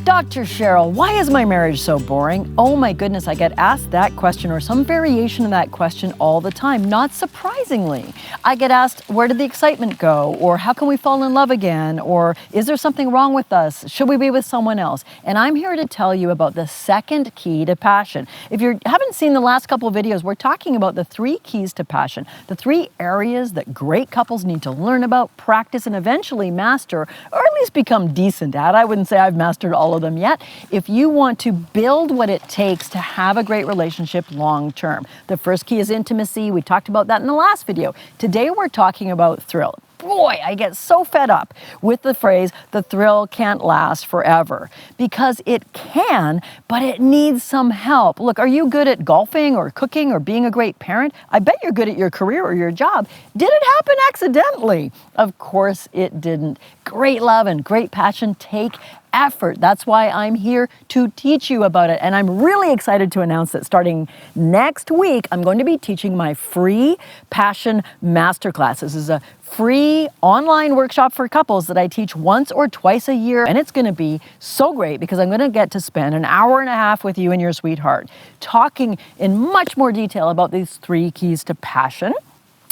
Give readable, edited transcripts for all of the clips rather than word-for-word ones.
Dr. Cheryl, why is my marriage so boring? Oh my goodness, I get asked that question or some variation of that question all the time, not surprisingly. I get asked, where did the excitement go? Or how can we fall in love again? Or is there something wrong with us? Should we be with someone else? And I'm here to tell you about the second key to passion. If you haven't seen the last couple of videos, we're talking about the 3 keys to passion, the 3 areas that great couples need to learn about, practice, and eventually master, or at least become decent at. I wouldn't say I've mastered all of them yet. If you want to build what it takes to have a great relationship long term. The first key is intimacy. We talked about that in the last video. Today we're talking about thrill. Boy, I get so fed up with the phrase, the thrill can't last forever, because it can, but it needs some help. Look, are you good at golfing or cooking or being a great parent? I bet you're good at your career or your job. Did it happen accidentally? Of course it didn't. Great love and great passion take effort. That's why I'm here to teach you about it. And I'm really excited to announce that starting next week, I'm going to be teaching my free Passion Masterclass. This is a free online workshop for couples that I teach once or twice a year. And it's going to be so great because I'm going to get to spend an hour and a half with you and your sweetheart talking in much more detail about these 3 keys to passion.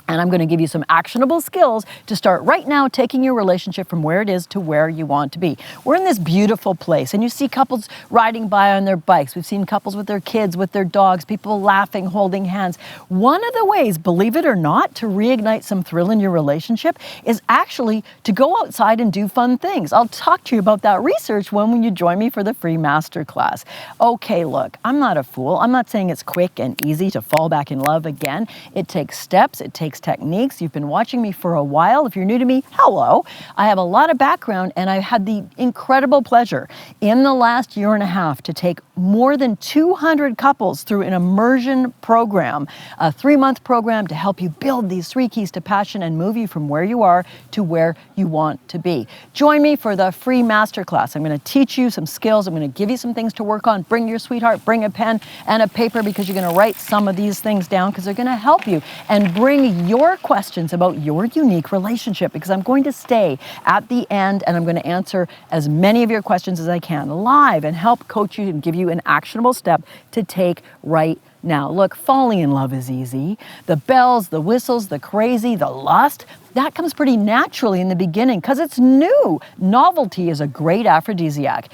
And I'm going to give you some actionable skills to start right now taking your relationship from where it is to where you want to be. We're in this beautiful place and you see couples riding by on their bikes. We've seen couples with their kids, with their dogs, people laughing, holding hands. One of the ways, believe it or not, to reignite some thrill in your relationship is actually to go outside and do fun things. I'll talk to you about that research when you join me for the free masterclass. Okay, look, I'm not a fool. I'm not saying it's quick and easy to fall back in love again. It takes steps. It takes techniques. You've been watching me for a while. If you're new to me, hello. I have a lot of background and I've had the incredible pleasure in the last year and a half to take more than 200 couples through an immersion program, a 3-month program to help you build these 3 keys to passion and move you from where you are to where you want to be. Join me for the free masterclass. I'm going to teach you some skills. I'm going to give you some things to work on. Bring your sweetheart, bring a pen and a paper because you're going to write some of these things down because they're going to help you, and bring your questions about your unique relationship because I'm going to stay at the end and I'm going to answer as many of your questions as I can live and help coach you and give you an actionable step to take right now. Look, falling in love is easy. The bells, the whistles, the crazy, the lust, that comes pretty naturally in the beginning because it's new. Novelty is a great aphrodisiac.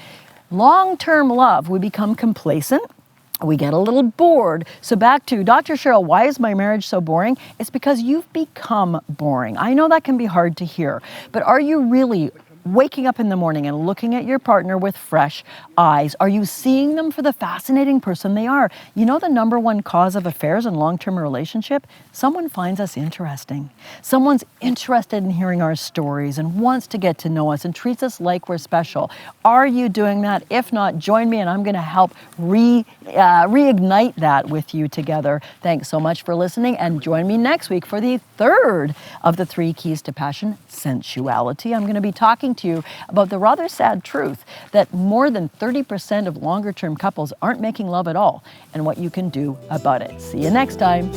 Long-term love, we become complacent. We get a little bored. So back to Dr. Cheryl, why is my marriage so boring? It's because you've become boring. I know that can be hard to hear, but are you really waking up in the morning and looking at your partner with fresh eyes? Are you seeing them for the fascinating person they are? You know the number one cause of affairs in long-term relationship? Someone finds us interesting. Someone's interested in hearing our stories and wants to get to know us and treats us like we're special. Are you doing that? If not, join me and I'm going to help reignite that with you together. Thanks so much for listening and join me next week for the 3rd of the 3 keys to passion, sensuality. I'm going to be talking to you about the rather sad truth that more than 30% of longer-term couples aren't making love at all and what you can do about it. See you next time.